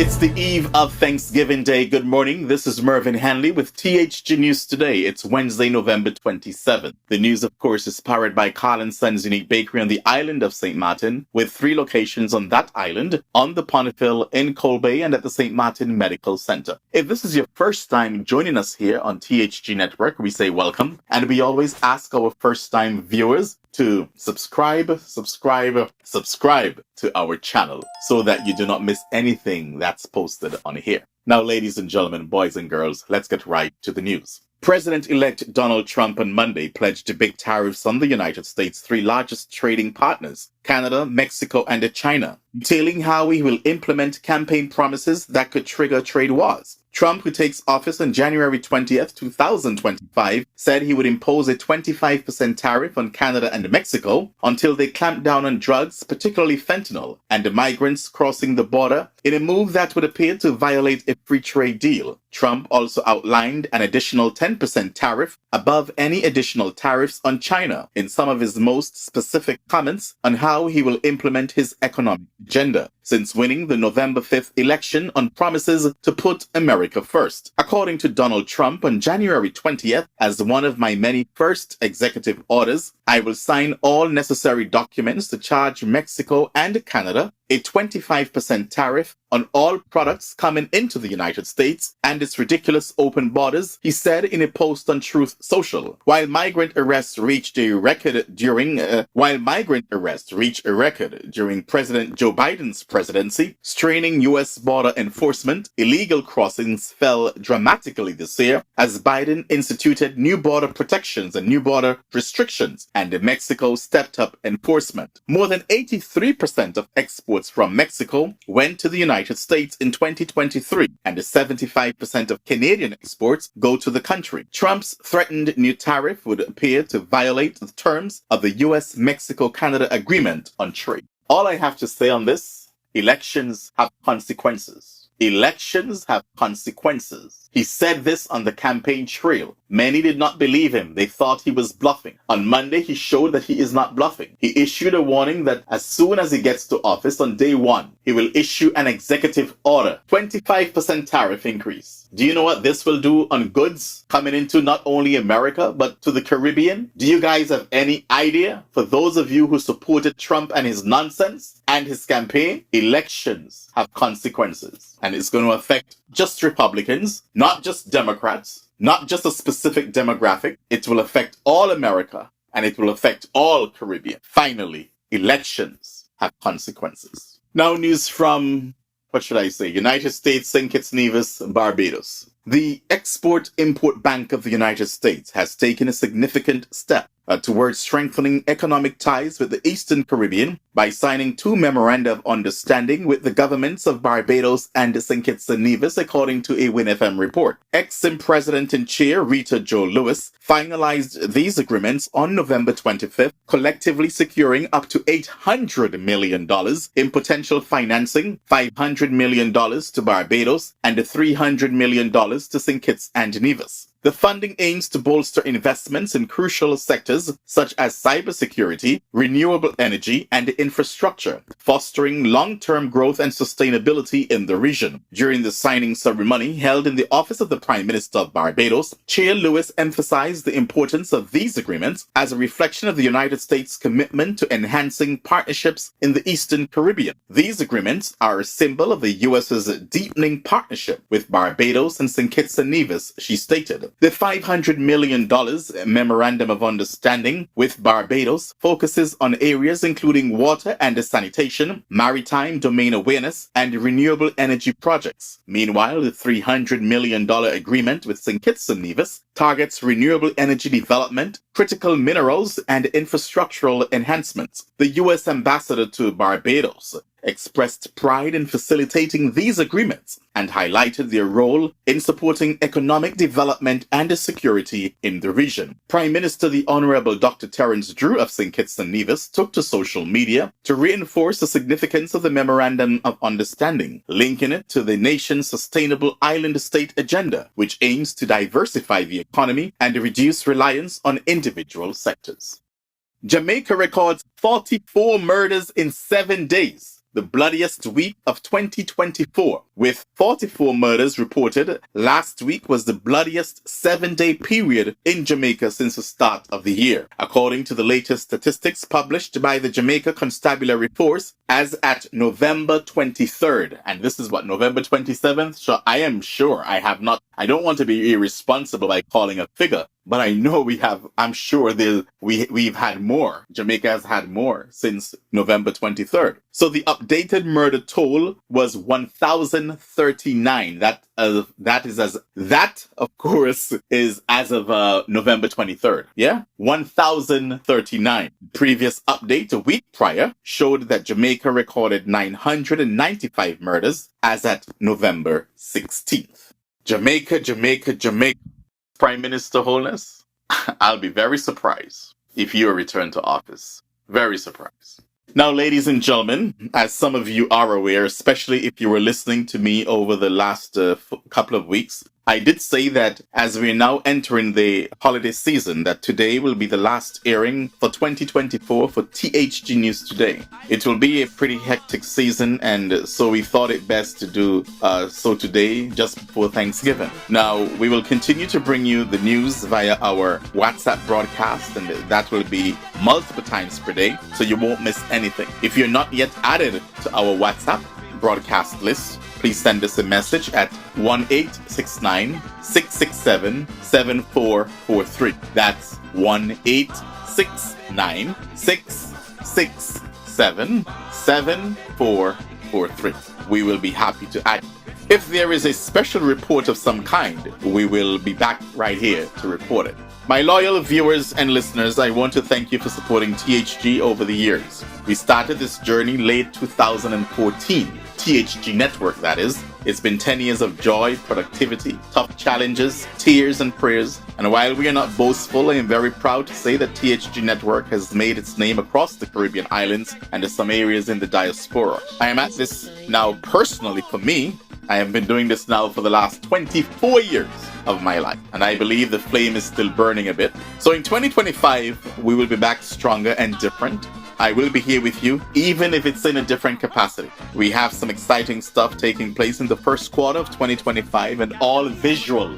It's the eve of Thanksgiving Day. Good morning. This is Mervyn Hanley with THG News Today. It's Wednesday, November 27th. The news, of course, is powered by Carl & Son's unique bakery on the island of St. Martin, with 3 locations on that island, on the Ponifil, in Colbay, and at the St. Martin Medical Center. If this is your first time joining us here on THG Network, we say welcome, and we always ask our first-time viewers to subscribe to our channel so that you do not miss anything that's posted on here. Now, ladies and gentlemen, boys and girls, let's get right to the news. President-elect Donald Trump on Monday pledged big tariffs on the United States' 3 largest trading partners, Canada, Mexico, and China, detailing how he will implement campaign promises that could trigger trade wars. Trump, who takes office on January 20th, 2025, said he would impose a 25% tariff on Canada and Mexico until they clamp down on drugs, particularly fentanyl, and migrants crossing the border, in a move that would appear to violate a free trade deal. Trump also outlined an additional 10% tariff above any additional tariffs on China in some of his most specific comments on how he will implement his economic agenda since winning the November 5th election on promises to put America first. According to Donald Trump, on January 20th, as one of my many first executive orders, I will sign all necessary documents to charge Mexico and Canada a 25% tariff on all products coming into the United States and its ridiculous open borders, he said in a post on Truth Social. While migrant arrests reached a record during President Joe Biden's presidency, straining U.S. border enforcement, illegal crossings fell dramatically this year as Biden instituted new border protections and new border restrictions, and Mexico stepped up enforcement. More than 83% of exports from Mexico went to the United States in 2023, and 75% of Canadian exports go to the country. Trump's threatened new tariff would appear to violate the terms of the U.S.-Mexico-Canada Agreement on Trade. All I have to say on this, elections have consequences. Elections have consequences. He said this on the campaign trail. Many did not believe him. They thought he was bluffing. On Monday, he showed that he is not bluffing. He issued a warning that as soon as he gets to office on day 1, he will issue an executive order, 25% tariff increase. Do you know what this will do on goods coming into not only America, but to the Caribbean? Do you guys have any idea? For those of you who supported Trump and his nonsense and his campaign, elections have consequences. And it's going to affect just Republicans, not just Democrats, not just a specific demographic. It will affect all America, and it will affect all Caribbean. Finally, elections have consequences. Now news from, United States, St. Kitts, Nevis, Barbados. The Export-Import Bank of the United States has taken a significant step towards strengthening economic ties with the Eastern Caribbean by signing 2 Memoranda of Understanding with the governments of Barbados and St. Kitts and Nevis, according to a WinFM report. Exim President and Chair Rita Jo Lewis finalized these agreements on November 25th, collectively securing up to $800 million in potential financing, $500 million to Barbados, and $300 million to St. Kitts and Nevis. The funding aims to bolster investments in crucial sectors such as cybersecurity, renewable energy, and infrastructure, fostering long-term growth and sustainability in the region. During the signing ceremony held in the office of the Prime Minister of Barbados, Chair Lewis emphasized the importance of these agreements as a reflection of the United States' commitment to enhancing partnerships in the Eastern Caribbean. These agreements are a symbol of the U.S.'s deepening partnership with Barbados and St. Kitts and Nevis, she stated. The $500 million Memorandum of Understanding with Barbados focuses on areas including water and sanitation, maritime domain awareness, and renewable energy projects. Meanwhile, the $300 million agreement with St. Kitts and Nevis targets renewable energy development, critical minerals, and infrastructural enhancements. The U.S. ambassador to Barbados expressed pride in facilitating these agreements and highlighted their role in supporting economic development and security in the region. Prime Minister the Honorable Dr. Terence Drew of St. Kitts and Nevis took to social media to reinforce the significance of the Memorandum of Understanding, linking it to the nation's sustainable island state agenda, which aims to diversify the economy and reduce reliance on individual sectors. Jamaica records 44 murders in 7 days. the bloodiest week of 2024, with 44 murders reported. Last week was the bloodiest 7-day period in Jamaica since the start of the year, according to the latest statistics published by the Jamaica Constabulary Force as at November 23rd. And this is what, November 27th? So I am sure I don't want to be irresponsible by calling a figure, but I know I'm sure we've had more. Jamaica has had more since November 23rd. So the updated murder toll was 1,039. That, of course, is as of November 23rd. Yeah? 1,039. Previous update a week prior showed that Jamaica recorded 995 murders as at November 16th. Jamaica. Prime Minister Holness, I'll be very surprised if you return to office. Very surprised. Now, ladies and gentlemen, as some of you are aware, especially if you were listening to me over the last couple of weeks, I did say that as we're now entering the holiday season, that today will be the last airing for 2024 for THG News Today. It will be a pretty hectic season, and so we thought it best to do so today, just before Thanksgiving. Now, we will continue to bring you the news via our WhatsApp broadcast, and that will be multiple times per day, so you won't miss anything. If you're not yet added to our WhatsApp broadcast list, please send us a message at 1-869-667-7443. That's 1-869-667-7443. We will be happy to add you. If there is a special report of some kind, we will be back right here to report it. My loyal viewers and listeners, I want to thank you for supporting THG over the years. We started this journey late 2014. THG Network, that is. It's been 10 years of joy, productivity, tough challenges, tears and prayers. And while we are not boastful, I am very proud to say that THG Network has made its name across the Caribbean islands and to some areas in the diaspora. I am at this now personally for me. I have been doing this now for the last 24 years of my life, and I believe the flame is still burning a bit. So in 2025, we will be back stronger and different. I will be here with you, even if it's in a different capacity. We have some exciting stuff taking place in the first quarter of 2025, and all visual.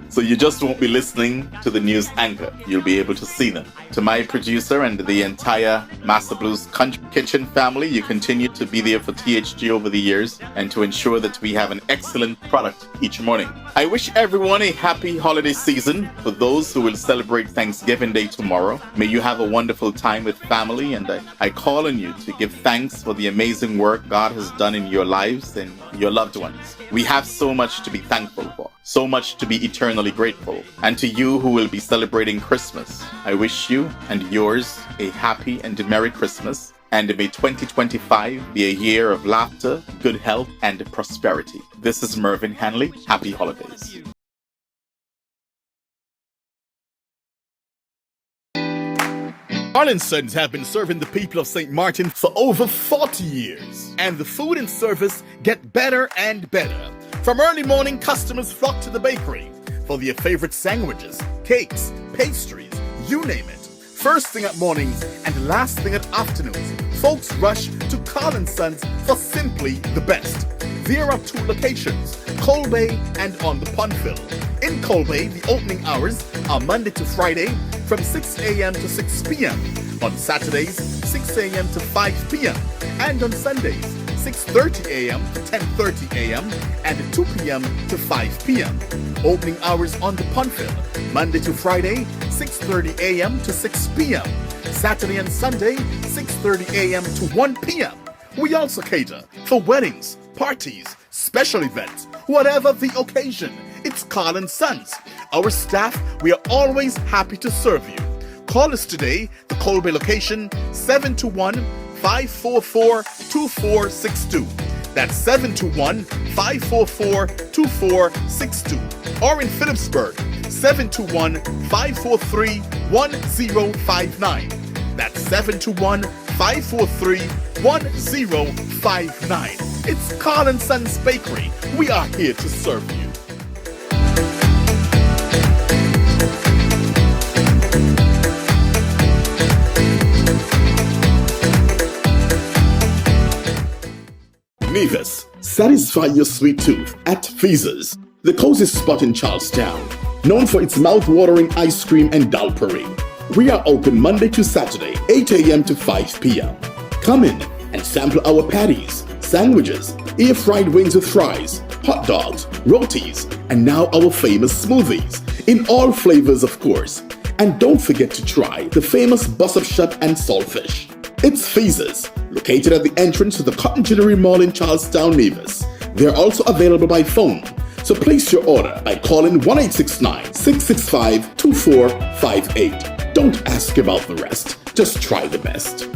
So you just won't be listening to the news anchor. You'll be able to see them. To my producer and the entire Master Blues Country Kitchen family, you continue to be there for THG over the years and to ensure that we have an excellent product each morning. I wish everyone a happy holiday season. For those who will celebrate Thanksgiving Day tomorrow, may you have a wonderful time with family, and I call on you to give thanks for the amazing work God has done in your lives and your loved ones. We have so much to be thankful for, so much to be eternally grateful. And to you who will be celebrating Christmas, I wish you and yours a happy and Merry Christmas, and may 2025 be a year of laughter, good health, and prosperity. This is Mervyn Hanley. Happy holidays. Sons have been serving the people of St. Martin for over 40 years, and the food and service get better and better. From early morning, customers flock to the bakery for their favorite sandwiches, cakes, pastries, you name it. First thing at mornings and last thing at afternoons, folks rush to Carl & Sons for simply the best. There are 2 locations, Colbay and on the Punfill. In Colbay, the opening hours are Monday to Friday from 6 a.m. to 6 p.m. On Saturdays, 6 a.m. to 5 p.m. And on Sundays, 6:30 a.m. to 10:30 a.m. and 2 p.m. to 5 p.m. Opening hours on the Punfill, Monday to Friday, 6:30 a.m. to 6 p.m. Saturday and Sunday, 6:30 a.m. to 1 p.m. We also cater for weddings, parties, special events, whatever the occasion. It's Carl & Sons. Our staff, we are always happy to serve you. Call us today, the Colbay location, 721-544-2462. That's 721-544-2462. Or in Phillipsburg, 721-543-1059. That's 721-543-1059. It's Carl & Sons Bakery. We are here to serve you. Nevis, satisfy your sweet tooth at Feezer's, the cozy spot in Charlestown, known for its mouth-watering ice cream and dal parade. We are open Monday to Saturday, 8 a.m. to 5 p.m. Come in and sample our patties, sandwiches, air-fried wings with fries, hot dogs, rotis, and now our famous smoothies, in all flavors of course. And don't forget to try the famous bus-up shut and saltfish. It's Feezer's, located at the entrance to the Cotton Ginnery Mall in Charlestown, Nevis. They're also available by phone, so place your order by calling 1-869-665-2458. Don't ask about the rest, just try the best.